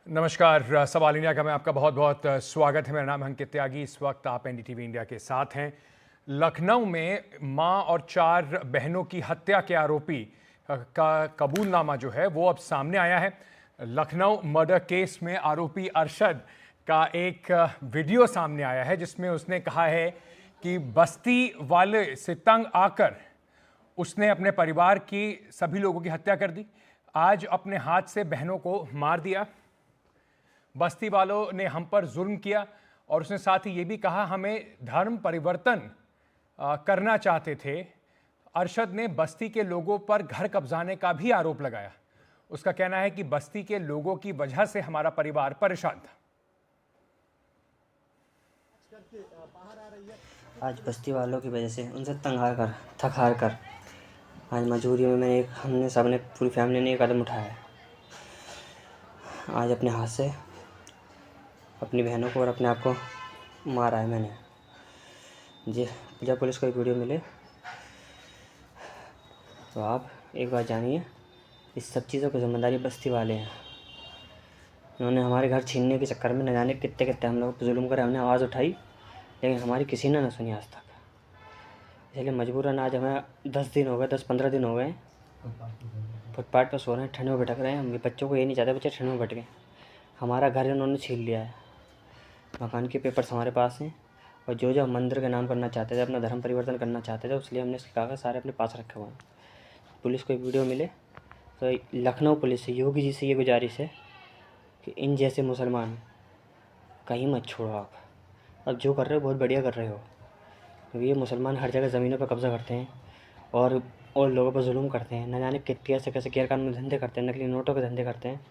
नमस्कार। सवाल इंडिया का मैं आपका बहुत बहुत स्वागत है। मेरा नाम है अंकित त्यागी। इस वक्त आप एनडीटीवी इंडिया के साथ हैं। लखनऊ में मां और 4 बहनों की हत्या के आरोपी का कबूलनामा जो है वो अब सामने आया है। लखनऊ मर्डर केस में आरोपी अरशद का एक वीडियो सामने आया है जिसमें उसने कहा है कि बस्ती वाले से तंग आकर उसने अपने परिवार की सभी लोगों की हत्या कर दी। आज अपने हाथ से बहनों को मार दिया। बस्ती वालों ने हम पर जुल्म किया और उसने साथ ही ये भी कहा हमें धर्म परिवर्तन करना चाहते थे। अरशद ने बस्ती के लोगों पर घर कब्जाने का भी आरोप लगाया। उसका कहना है कि बस्ती के लोगों की वजह से हमारा परिवार परेशान था। आज बस्ती वालों की वजह से उनसे तंग आकर थक हार कर आज मजबूरी में हमने सबने पूरी फैमिली ने एक कदम उठाया है। आज अपने हाथ से अपनी बहनों को और अपने आप को मारा है मैंने। जी, जब पुलिस को एक वीडियो मिले तो आप एक बात जानिए, इस सब चीज़ों की जिम्मेदारी बस्ती वाले हैं। उन्होंने हमारे घर छीनने के चक्कर में न जाने कितने कितने हम लोग जुल्म करे। हमने आवाज़ उठाई लेकिन हमारी किसी ने न सुनी आज तक। इसलिए मजबूरन आज हमें 10-15 दिन हो गए फुटपाथ पर सो रहे हैं, ठंड में भटक रहे हैं। हम बच्चों को ये नहीं चाहते बच्चे ठंड में भटकें। हमारा घर इन्होंने छीन लिया है। मकान के पेपर्स हमारे पास हैं और जो जो हम मंदिर का नाम करना चाहते थे, अपना धर्म परिवर्तन करना चाहते थे, इसलिए हमने इसके कागज़ सारे अपने पास रखे हुए हैं। पुलिस को एक वीडियो मिले तो लखनऊ पुलिस से, योगी जी से ये गुजारिश है कि इन जैसे मुसलमान कहीं मत छोड़ो। आप अब जो कर रहे हो बहुत बढ़िया कर रहे हो, क्योंकि ये मुसलमान हर जगह ज़मीनों पर कब्ज़ा करते हैं और लोगों पर जुल्म करते हैं। न जाने कितने कैसे गैरकानूनी धंधे करते हैं, नकली नोटों के धंधे करते हैं।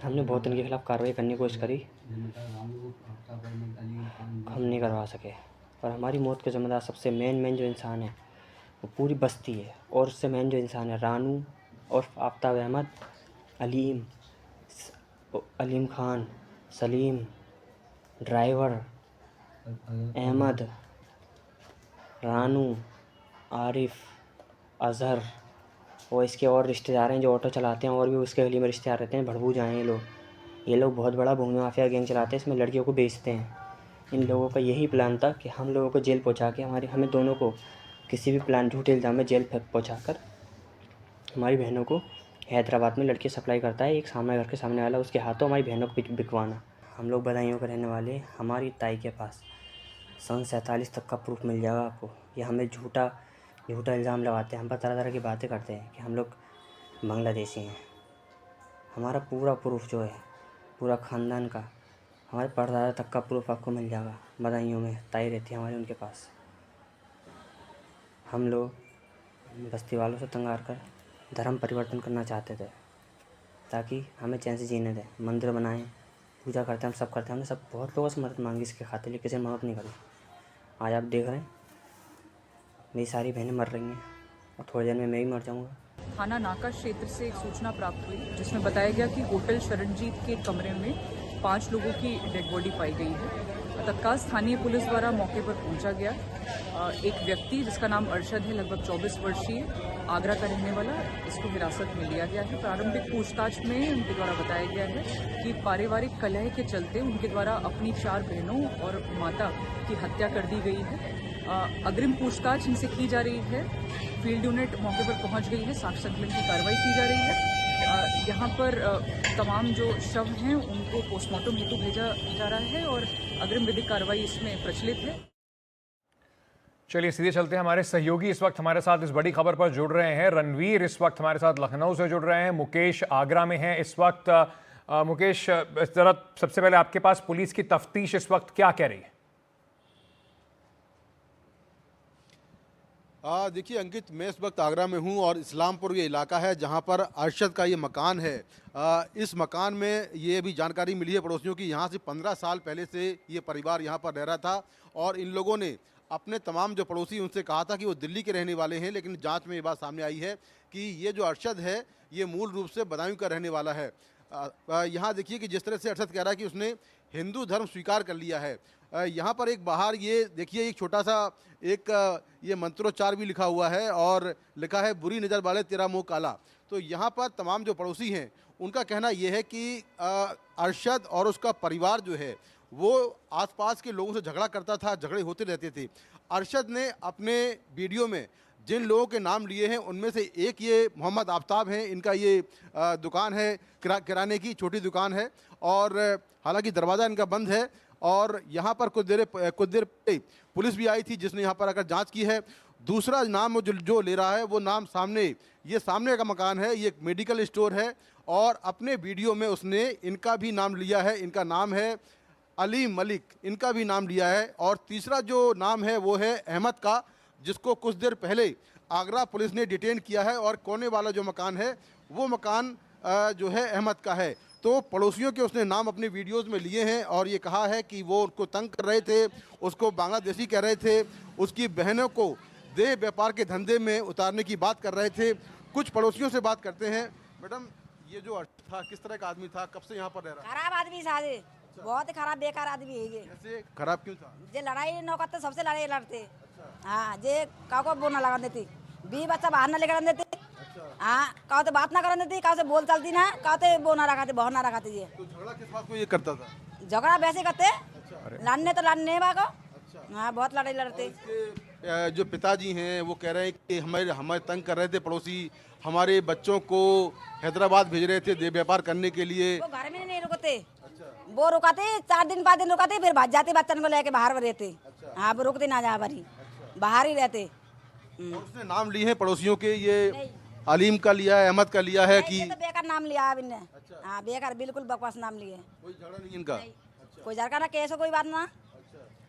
हमने बहुत इनके खिलाफ़ कार्रवाई करने की कोशिश करी, हम नहीं करवा सके। और हमारी मौत के ज़िम्मेदार सबसे मेन जो इंसान है वो पूरी बस्ती है। और उससे मेन जो इंसान है रानू और आफ्ताब अहमद, अलीम खान, सलीम, ड्राइवर अहमद, रानू, आरिफ, अज़हर और इसके और रिश्तेदार हैं जो ऑटो चलाते हैं और भी उसके गली में रिश्तेदार रहते हैं। भड़बूजा हैं ये लोग बहुत बड़ा भूमि माफिया गैंग चलाते हैं। इसमें लड़कियों को बेचते हैं। इन लोगों का यही प्लान था कि हम लोगों को जेल पहुंचा के हमें दोनों को किसी भी प्लान झूठे इल्ज़ाम में जेल पहुंचा कर हमारी बहनों को हैदराबाद में लड़की सप्लाई करता है एक सामने घर के सामने वाला, उसके हाथों हमारी बहनों को बिकवाना। हम लोग बदायूं के रहने वाले, हमारी ताई के पास सन 47 तक का प्रूफ मिल जाएगा आपको। ये हमें झूठा इल्ज़ाम लगाते हैं, हम पर तरह तरह की बातें करते हैं कि हम लोग बांग्लादेशी हैं। हमारा पूरा प्रूफ जो है पूरा ख़ानदान का, हमारे परदादा तक का प्रूफ आपको मिल जाएगा। बदायूं में ताई रहती है हमारी, उनके पास। हम लोग बस्ती वालों से तंग आकर धर्म परिवर्तन करना चाहते थे ताकि हमें चैन से जीने दें। मंदिर बनाएं, पूजा करते हैं, हम सब करते हैं। हमने सब बहुत लोगों से मदद मांगी इसके खातिर, लेकिन किसी ने मदद नहीं करी। आज आप देख रहे हैं मेरी सारी बहनें मर रही हैं और थोड़ी देर में मैं भी मर जाऊँगा। थाना नाका क्षेत्र से एक सूचना प्राप्त हुई जिसमें बताया गया कि होटल शरणजीत के कमरे में 5 लोगों की डेड बॉडी पाई गई है। तत्काल स्थानीय पुलिस द्वारा मौके पर पहुंचा गया। एक व्यक्ति जिसका नाम अरशद है, लगभग 24 वर्षीय, आगरा का रहने वाला, इसको हिरासत में लिया गया है। प्रारंभिक पूछताछ में उनके द्वारा बताया गया है कि पारिवारिक कलह के चलते उनके द्वारा अपनी 4 बहनों और माता की हत्या कर दी गई है। अग्रिम पूछताछ इनसे की जा रही है। फील्ड यूनिट मौके पर पहुंच गई है, साक्ष्य संकलन की कार्रवाई की जा रही है। यहाँ पर तमाम जो शव हैं उनको पोस्टमार्टम हेतु भेजा जा रहा है और अग्रिम विधिक कार्रवाई इसमें प्रचलित है। चलिए सीधे चलते हैं। हमारे सहयोगी इस वक्त हमारे साथ इस बड़ी खबर पर जुड़ रहे हैं। रणवीर इस वक्त हमारे साथ लखनऊ से जुड़ रहे हैं, मुकेश आगरा में हैं इस वक्त। मुकेश, जरा सबसे पहले आपके पास पुलिस की तफ्तीश इस वक्त क्या कह रही है? देखिए अंकित, मैं इस वक्त आगरा में हूं और इस्लामपुर ये इलाका है जहां पर अरशद का ये मकान है। इस मकान में ये भी जानकारी मिली है पड़ोसियों की, यहां से 15 साल पहले से ये परिवार यहां पर रह रहा था और इन लोगों ने अपने तमाम जो पड़ोसी उनसे कहा था कि वो दिल्ली के रहने वाले हैं, लेकिन जांच में ये बात सामने आई है कि ये जो अरशद है ये मूल रूप से बदायूं का रहने वाला है। यहाँ देखिए कि जिस तरह से अरशद कह रहा है कि उसने हिंदू धर्म स्वीकार कर लिया है। यहाँ पर एक बाहर ये देखिए एक छोटा सा एक ये मंत्रोच्चार भी लिखा हुआ है और लिखा है बुरी नज़र वाले तेरा मुंह काला। तो यहाँ पर तमाम जो पड़ोसी हैं उनका कहना यह है कि अरशद और उसका परिवार जो है वो आसपास के लोगों से झगड़ा करता था, झगड़े होते रहते थे। अरशद ने अपने वीडियो में जिन लोगों के नाम लिए हैं उनमें से एक ये मोहम्मद आफ्ताब हैं। इनका ये दुकान है, किराने की छोटी दुकान है और हालांकि दरवाज़ा इनका बंद है और यहाँ पर कुछ देर पहले पुलिस भी आई थी जिसने यहाँ पर आकर जांच की है। दूसरा नाम जो ले रहा है वो नाम सामने का मकान है, ये एक मेडिकल स्टोर है और अपने वीडियो में उसने इनका भी नाम लिया है। इनका नाम है अलीम मलिक, इनका भी नाम लिया है। और तीसरा जो नाम है वो है अहमद का, जिसको कुछ देर पहले आगरा पुलिस ने डिटेन किया है और कोने वाला जो मकान है वो मकान जो है अहमद का है। तो पड़ोसियों के उसने नाम अपने वीडियोस में लिए हैं और ये कहा है कि वो उनको तंग कर रहे थे, उसको बांग्लादेशी कह रहे थे, उसकी बहनों को देह व्यापार के धंधे में उतारने की बात कर रहे थे। कुछ पड़ोसियों से बात करते हैं। मैडम, ये जो अरशद था किस तरह का आदमी था, कब से यहाँ पर रह रहा है? खराब आदमी साजे, बहुत ही खराब बेकार आदमी है ये। कैसे खराब क्यों था? जे लड़ाई नौकत तो सबसे लड़ाई लड़ते। हाँ, जे काको बोल ना लगा देती, बी बच्चा बाहर ना लेकर देती। हाँ, काहो तो बात ना कर देती, काहो से बोल चलती ना, काहो तो बो ना रखाते, बहुत ना रखाते ये। तो झगड़ा किस बात को ये करता था? झगड़ा वैसे करते, लड़ने तो लड़ने बाको। हाँ, बहुत लड़ाई लड़ते। इसके जो पिताजी हैं वो कह रहे हैं कि हमारे तंग कर रहे थे पड़ोसी, हमारे बच्चों को हैदराबाद भेज रहे थे देह व्यापार करने के लिए। वो घर में नहीं रुकते, वो रुकाते 4 दिन 5 दिन रुकाते, फिर भाग जाते बच्चन को लेके बाहर रहते। हाँ, वो रुकते ना जा भरी, बाहर ही रहते। और उसने नाम लिए हैं पड़ोसियों के, ये अलीम का लिया है, अहमद का लिया है कि ये तो बेकार नाम लिया अब इनने। हाँ, बेकार बिल्कुल बकवास नाम लिए। कोई झगड़ा नहीं इनका? कोई झगड़ा ना, केस कोई बात ना।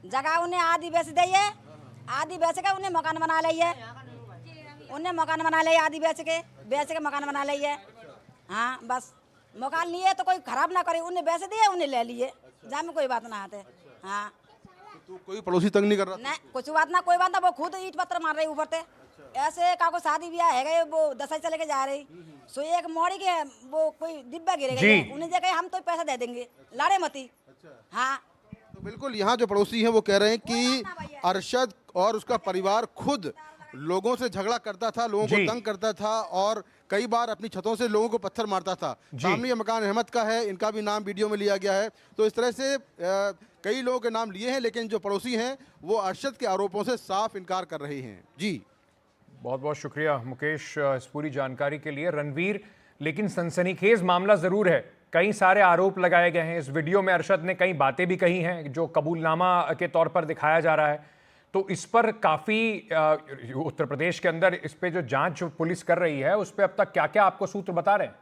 जगह उन्हें आधी बेच दी है, आधी बेच के उन्हें मकान बना लिया है। उन्हें मकान बना लिया आधी बेच के मकान बना लिया है। हाँ, बस मकान लिए तो कोई खराब ना करे, उन्हें बेच दिए, उन्हें ले लिए, जहाँ में कोई बात ना आते। हाँ, तो कोई पड़ोसी तंग नहीं कर रहा? नहीं, कुछ बात ना, कोई बात ना। वो खुद ईट पत्थर मार रही ऊपर से। ऐसे काको शादी ब्याह है गए, वो दसाई चले के जा रही, सो एक मोड़ी के वो कोई डिब्बा गिरे गए, उन्हें जगह हम तो पैसा दे देंगे, लाड़े मती। हाँ, तो बिल्कुल यहाँ जो पड़ोसी हैं वो कह रहे हैं कि अरशद और उसका परिवार खुद लोगों से झगड़ा करता था, लोगों को तंग करता था और कई बार अपनी छतों से लोगों को पत्थर मारता था। सामने ये मकान अहमद का है, इनका भी नाम वीडियो में लिया गया है। तो इस तरह से कई लोगों के नाम लिए हैं, लेकिन जो पड़ोसी हैं वो अरशद के आरोपों से साफ इनकार कर रहे हैं। जी, बहुत बहुत शुक्रिया मुकेश इस पूरी जानकारी के लिए। रणवीर, लेकिन सनसनीखेज मामला ज़रूर है, कई सारे आरोप लगाए गए हैं। इस वीडियो में अरशद ने कई बातें भी कही हैं जो कबूलनामा के तौर पर दिखाया जा रहा है। तो इस पर काफ़ी उत्तर प्रदेश के अंदर इस पे जो जांच पुलिस कर रही है उस पर अब तक क्या क्या आपको सूत्र बता रहे हैं?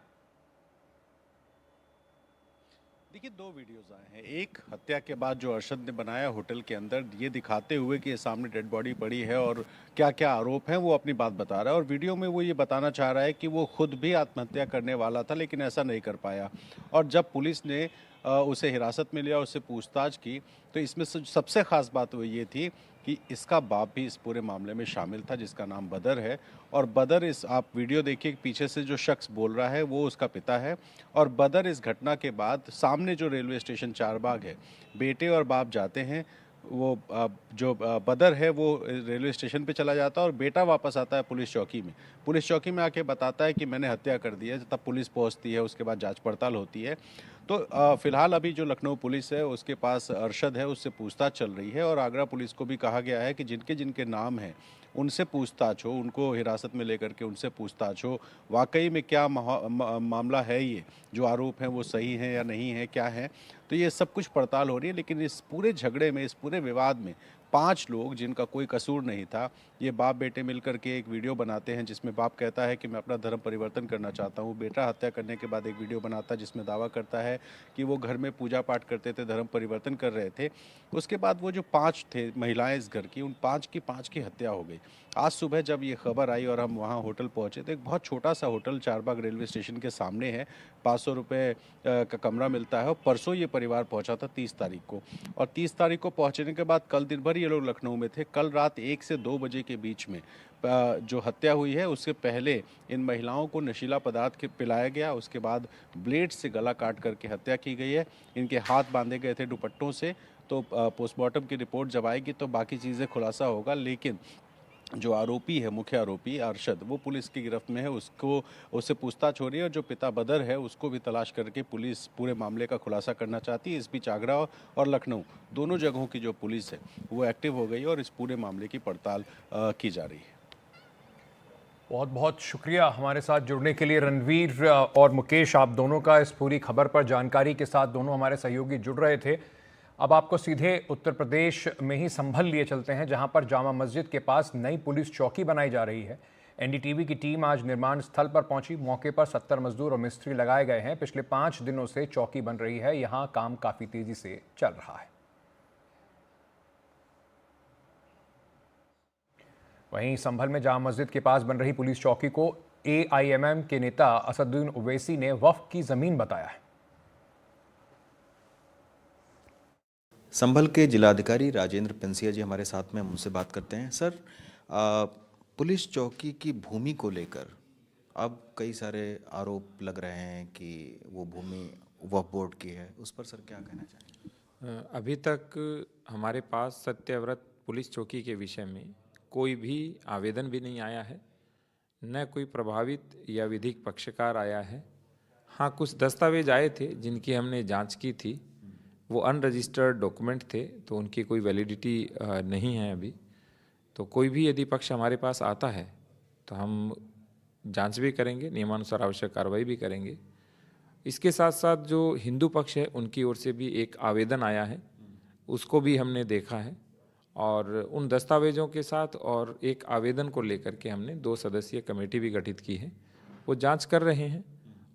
देखिए, 2 वीडियोस आए हैं। एक हत्या के बाद जो अरशद ने बनाया होटल के अंदर, ये दिखाते हुए कि ये सामने डेड बॉडी पड़ी है और क्या क्या आरोप हैं, वो अपनी बात बता रहा है। और वीडियो में वो ये बताना चाह रहा है कि वो खुद भी आत्महत्या करने वाला था लेकिन ऐसा नहीं कर पाया। और जब पुलिस ने उसे हिरासत में लिया, उससे पूछताछ की, तो इसमें सबसे ख़ास बात वो ये थी कि इसका बाप भी इस पूरे मामले में शामिल था, जिसका नाम बदर है। और बदर, इस आप वीडियो देखिए, पीछे से जो शख्स बोल रहा है वो उसका पिता है। और बदर इस घटना के बाद सामने जो रेलवे स्टेशन चारबाग है, बेटे और बाप जाते हैं, वो जो बदर है वो रेलवे स्टेशन पे चला जाता है और बेटा वापस आता है पुलिस चौकी में। पुलिस चौकी में आके बताता है कि मैंने हत्या कर दी है। तब पुलिस पहुंचती है, उसके बाद जांच पड़ताल होती है। तो फिलहाल अभी जो लखनऊ पुलिस है उसके पास अरशद है, उससे पूछताछ चल रही है। और आगरा पुलिस को भी कहा गया है कि जिनके जिनके नाम हैं उनसे पूछताछ हो, उनको हिरासत में लेकर के उनसे पूछताछ हो, वाकई में क्या मामला है, ये जो आरोप हैं वो सही हैं या नहीं है, क्या है। तो ये सब कुछ पड़ताल हो रही है। लेकिन इस पूरे झगड़े में, इस पूरे विवाद में 5 लोग जिनका कोई कसूर नहीं था, ये बाप बेटे मिलकर के एक वीडियो बनाते हैं जिसमें बाप कहता है कि मैं अपना धर्म परिवर्तन करना चाहता हूँ। बेटा हत्या करने के बाद एक वीडियो बनाता है जिसमें दावा करता है कि वो घर में पूजा पाठ करते थे, धर्म परिवर्तन कर रहे थे। उसके बाद वो जो 5 थे महिलाएं इस घर की, उन 5 की हत्या हो गई। आज सुबह जब ये खबर आई और हम वहाँ होटल पहुँचे तो एक बहुत छोटा सा होटल चारबाग रेलवे स्टेशन के सामने है, 500 रुपये का कमरा मिलता है। और परसों ये परिवार पहुँचा था 30 तारीख को, और 30 तारीख को पहुँचने के बाद कल दिन भर ये लोग लखनऊ में थे। कल रात 1 से 2 बजे के बीच में जो हत्या हुई है उससे पहले इन महिलाओं को नशीला पदार्थ पिलाया गया, उसके बाद ब्लेड से गला काट करके हत्या की गई है। इनके हाथ बांधे गए थे दुपट्टों से। तो पोस्टमार्टम की रिपोर्ट जब आएगी तो बाकी चीज़ें खुलासा होगा। लेकिन जो आरोपी है, मुख्य आरोपी अरशद, वो पुलिस की गिरफ्त में है। उससे पूछताछ हो रही है और जो पिता बदर है उसको भी तलाश करके पुलिस पूरे मामले का खुलासा करना चाहती है। इस बीच आगरा और लखनऊ दोनों जगहों की जो पुलिस है वो एक्टिव हो गई है और इस पूरे मामले की पड़ताल की जा रही है। बहुत बहुत शुक्रिया हमारे साथ जुड़ने के लिए रणवीर और मुकेश, आप दोनों का इस पूरी खबर पर जानकारी के साथ दोनों हमारे सहयोगी जुड़ रहे थे। अब आपको सीधे उत्तर प्रदेश में ही संभल लिए चलते हैं, जहां पर जामा मस्जिद के पास नई पुलिस चौकी बनाई जा रही है। एनडीटीवी की टीम आज निर्माण स्थल पर पहुंची। मौके पर 70 मजदूर और मिस्त्री लगाए गए हैं। पिछले 5 दिनों से चौकी बन रही है। यहां काम काफी तेजी से चल रहा है। वहीं संभल में जामा मस्जिद के पास बन रही पुलिस चौकी को AIMM के नेता असदुद्दीन ओवैसी ने वक्फ की जमीन बताया है। संभल के जिलाधिकारी राजेंद्र पेंसिया जी हमारे साथ में, हम उनसे बात करते हैं। सर, पुलिस चौकी की भूमि को लेकर अब कई सारे आरोप लग रहे हैं कि वो भूमि वक्फ बोर्ड की है, उस पर सर क्या कहना चाहेंगे? अभी तक हमारे पास सत्यव्रत पुलिस चौकी के विषय में कोई भी आवेदन भी नहीं आया है, न कोई प्रभावित या विधिक पक्षकार आया है। हाँ, कुछ दस्तावेज आए थे जिनकी हमने जांच की थी, वो अनरजिस्टर्ड डॉक्यूमेंट थे, तो उनकी कोई वैलिडिटी नहीं है अभी। तो कोई भी यदि पक्ष हमारे पास आता है तो हम जांच भी करेंगे, नियमानुसार आवश्यक कार्रवाई भी करेंगे। इसके साथ साथ जो हिंदू पक्ष है उनकी ओर से भी एक आवेदन आया है, उसको भी हमने देखा है और उन दस्तावेजों के साथ और एक आवेदन को लेकर के हमने 2 सदस्यीय कमेटी भी गठित की है। वो जांच कर रहे हैं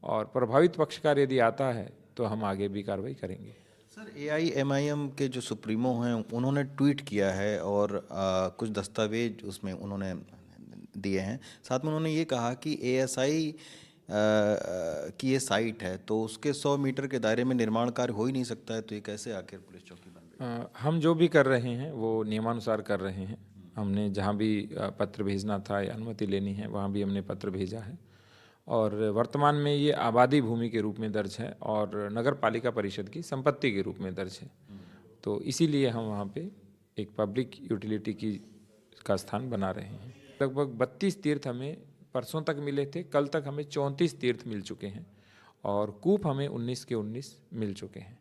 और प्रभावित पक्षकार यदि आता है तो हम आगे भी कार्रवाई करेंगे। सर, AIMIM के जो सुप्रीमो हैं उन्होंने ट्वीट किया है और कुछ दस्तावेज उसमें उन्होंने दिए हैं। साथ में उन्होंने ये कहा कि ASI की ये साइट है तो उसके 100 मीटर के दायरे में निर्माण कार्य हो ही नहीं सकता है, तो ये कैसे आखिर पुलिस चौकी बन रही है? हम जो भी कर रहे हैं वो नियमानुसार कर रहे हैं। हमने जहाँ भी पत्र भेजना था या अनुमति लेनी है वहाँ भी हमने पत्र भेजा है और वर्तमान में ये आबादी भूमि के रूप में दर्ज है और नगर पालिका परिषद की संपत्ति के रूप में दर्ज है। तो इसीलिए हम वहाँ पे एक पब्लिक यूटिलिटी का स्थान बना रहे हैं। लगभग 32 तीर्थ हमें परसों तक मिले थे, कल तक हमें 34 तीर्थ मिल चुके हैं और कूप हमें 19 के 19 मिल चुके हैं।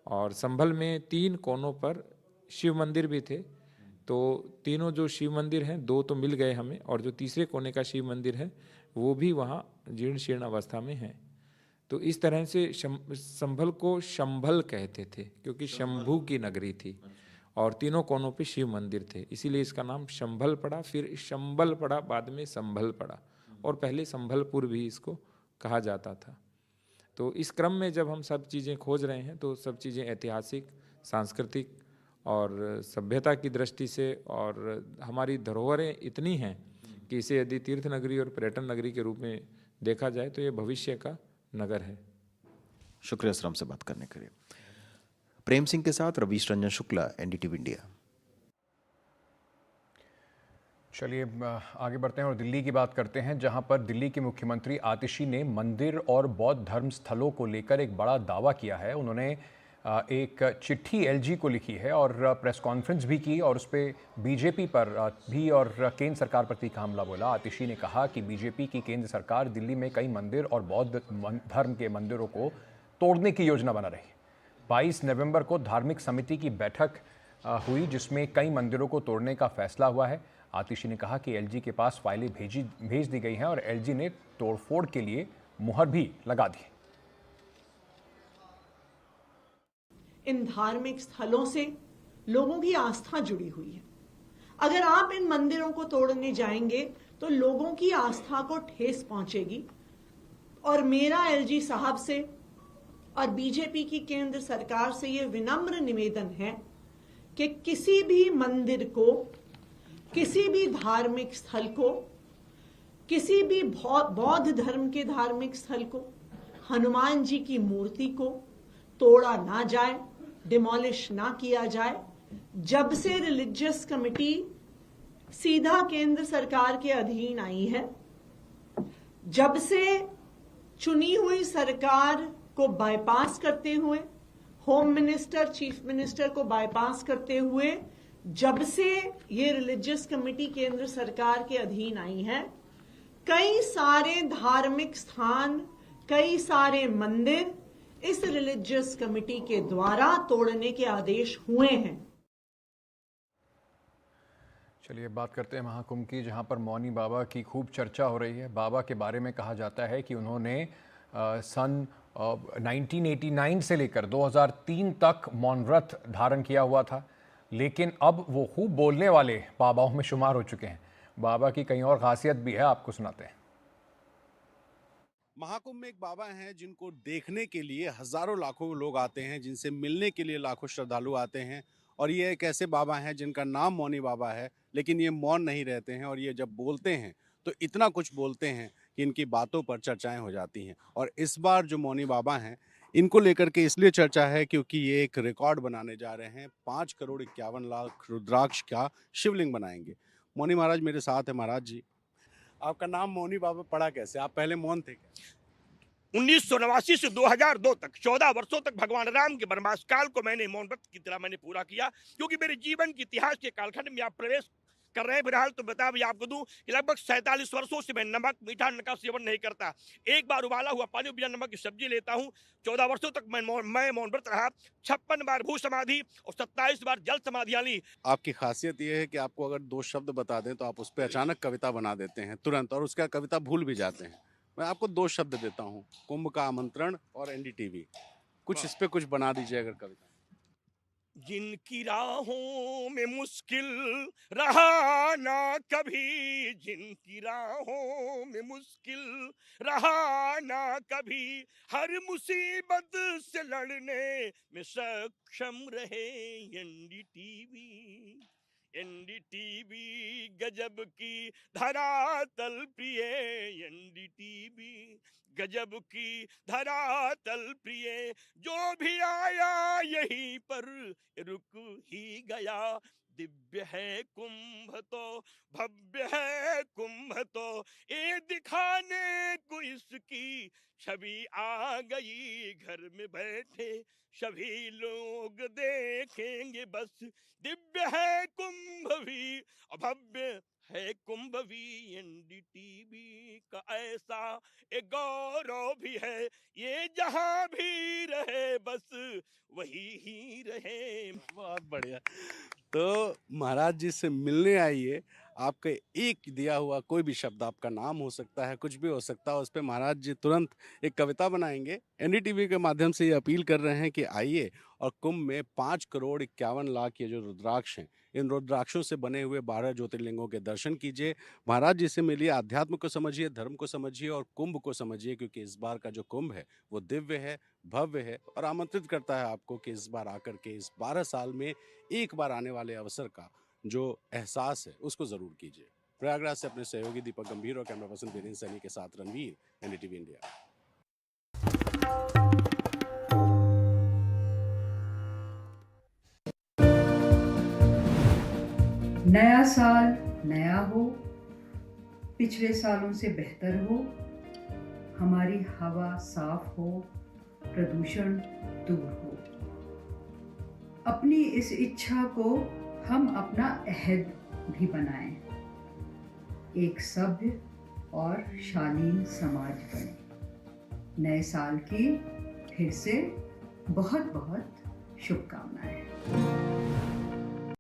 और संभल में 3 कोनों पर शिव मंदिर भी थे, तो तीनों जो शिव मंदिर हैं 2 तो मिल गए हमें और जो तीसरे कोने का शिव मंदिर है वो भी वहाँ जीर्ण शीर्ण अवस्था में है। तो इस तरह से संभल को शंभल कहते थे क्योंकि शंभू की नगरी थी और तीनों कोनों पे शिव मंदिर थे, इसीलिए इसका नाम शंभल पड़ा, फिर शंबल पड़ा, बाद में संभल पड़ा और पहले संभलपुर भी इसको कहा जाता था। तो इस क्रम में जब हम सब चीज़ें खोज रहे हैं तो सब चीज़ें ऐतिहासिक, सांस्कृतिक और सभ्यता की दृष्टि से और हमारी धरोहरें इतनी हैं कि इसे यदि तीर्थ नगरी और पर्यटन नगरी के रूप में देखा जाए तो ये भविष्य का नगर है। शुक्रिया सर हमसे बात करने के लिए। प्रेम सिंह के साथ रवीश रंजन शुक्ला, NDTV इंडिया। चलिए आगे बढ़ते हैं और दिल्ली की बात करते हैं, जहां पर दिल्ली के मुख्यमंत्री आतिशी ने मंदिर और बौद्ध धर्म स्थलों को लेकर एक बड़ा दावा किया है। उन्होंने एक चिट्ठी LG को लिखी है और प्रेस कॉन्फ्रेंस भी की और उस पर बीजेपी पर भी और केंद्र सरकार पर तीखा हमला बोला। आतिशी ने कहा कि बीजेपी की केंद्र सरकार दिल्ली में कई मंदिर और बौद्ध धर्म के मंदिरों को तोड़ने की योजना बना रही है। 22 नवंबर को धार्मिक समिति की बैठक हुई जिसमें कई मंदिरों को तोड़ने का फैसला हुआ है। आतिशी ने कहा कि LG के पास फाइलें भेज दी गई हैं और LG ने तोड़फोड़ के लिए मुहर भी लगा दी। इन धार्मिक स्थलों से लोगों की आस्था जुड़ी हुई है। अगर आप इन मंदिरों को तोड़ने जाएंगे तो लोगों की आस्था को ठेस पहुंचेगी और मेरा LG साहब से और बीजेपी की केंद्र सरकार से यह विनम्र निवेदन है कि किसी भी मंदिर को, किसी भी धार्मिक स्थल को, किसी भी बौद्ध धर्म के धार्मिक स्थल को, हनुमान जी की मूर्ति को तोड़ा ना जाए, डिमोलिश ना किया जाए। जब से रिलीजियस कमेटी सीधा केंद्र सरकार के अधीन आई है, जब से चुनी हुई सरकार को बाईपास करते हुए, होम मिनिस्टर, चीफ मिनिस्टर को बाईपास करते हुए जब से ये रिलीजियस कमेटी केंद्र सरकार के अधीन आई है, कई सारे धार्मिक स्थान, कई सारे मंदिर इस रिलीजियस कमेटी के द्वारा तोड़ने के आदेश हुए हैं। चलिए बात करते हैं महाकुंभ की, जहां पर मौनी बाबा की खूब चर्चा हो रही है। बाबा के बारे में कहा जाता है कि उन्होंने सन 1989 से लेकर 2003 तक मौन व्रत धारण किया हुआ था, लेकिन अब वो खूब बोलने वाले बाबाओं में शुमार हो चुके हैं। बाबा की कई और खासियत भी है, आपको सुनाते हैं। महाकुंभ में एक बाबा हैं जिनको देखने के लिए हजारों लाखों लोग आते हैं, जिनसे मिलने के लिए लाखों श्रद्धालु आते हैं। और ये एक ऐसे बाबा हैं जिनका नाम मौनी बाबा है, लेकिन ये मौन नहीं रहते हैं और ये जब बोलते हैं तो इतना कुछ बोलते हैं कि इनकी बातों पर चर्चाएं हो जाती हैं। और इस बार जो मौनी बाबा हैं, इनको लेकर के इसलिए चर्चा है क्योंकि ये एक रिकॉर्ड बनाने जा रहे हैं। 5 करोड़ 51 लाख रुद्राक्ष का शिवलिंग बनाएंगे। मौनी महाराज मेरे साथ है। महाराज जी, आपका नाम मौनी बाबा पड़ा कैसे? आप पहले मौन थे क्या? 1989 से 2002 तक 14 वर्षों तक भगवान राम के वनवास काल को मैंने मौन व्रत की तरह मैंने पूरा किया, क्योंकि मेरे जीवन के इतिहास के कालखंड में आप प्रवेश कर रहे हैं। फिलहाल तो बता भी आपको दूं कि लगभग 47 वर्षों से मैं नमक, मीठा अन्न का सेवन नहीं करता। एक बार उबाला हुआ पानी बिना नमक की सब्जी लेता हूं। 14 वर्षों तक मैं मौन व्रत रहा। 56 बार भू समाधि और 27 बार जल समाधियां ली। आपकी खासियत यह है कि आपको अगर 2 शब्द बता दें तो आप उस पर अचानक कविता बना देते हैं तुरंत, और उसका कविता भूल भी जाते हैं। मैं आपको 2 शब्द देता हूँ, कुंभ का आमंत्रण और एनडीटीवी। कुछ इस पे कुछ बना दीजिए अगर कविता। जिनकी राहों में मुश्किल रहा ना कभी, जिनकी राहों में मुश्किल रहा ना कभी, हर मुसीबत से लड़ने में सक्षम रहे एनडीटीवी। एनडीटीवी गजब की धरातल प्रिय, एनडीटीवी गजब की धरातल प्रिय, जो भी आया यहीं पर रुक ही गया। दिव्य है कुंभ तो भव्य है कुंभ तो, ये दिखाने को इसकी छवि आ गई। घर में बैठे सभी लोग देखेंगे बस, दिव्य है कुंभ भी भव्य है कुंभ भी। एनडीटीवी का ऐसा एक गौरव भी है, ये जहां भी रहे बस वही ही रहे। बहुत बढ़िया। तो महाराज जी से मिलने आइए। आपके एक दिया हुआ कोई भी शब्द, आपका नाम हो सकता है, कुछ भी हो सकता है, उस पर महाराज जी तुरंत एक कविता बनाएंगे। एनडीटीवी के माध्यम से ये अपील कर रहे हैं कि आइए और कुंभ में 5 करोड़ 51 लाख ये जो रुद्राक्ष हैं, इन रुद्राक्षों से बने हुए 12 ज्योतिर्लिंगों के दर्शन कीजिए। महाराज जी से मिलिए, अध्यात्म को समझिए, धर्म को समझिए और कुंभ को समझिए, क्योंकि इस बार का जो कुंभ है वो दिव्य है, भव्य है और आमंत्रित करता है आपको कि इस बार आकर के इस 12 साल में एक बार आने वाले अवसर का जो एहसास है उसको जरूर कीजिए। प्रयागराज से अपने सहयोगी दीपक गंभीर और कैमरा पर्सन वीरेंद्र सैनी के साथ रणवीर, एनडीटीवी इंडिया। नया साल नया हो, पिछले सालों से बेहतर हो, हमारी हवा साफ हो, प्रदूषण दूर हो। अपनी इस इच्छा को हम अपना अहद भी बनाएं, एक सभ्य और शालीन समाज बने। नए साल की फिर से बहुत बहुत शुभकामनाएं।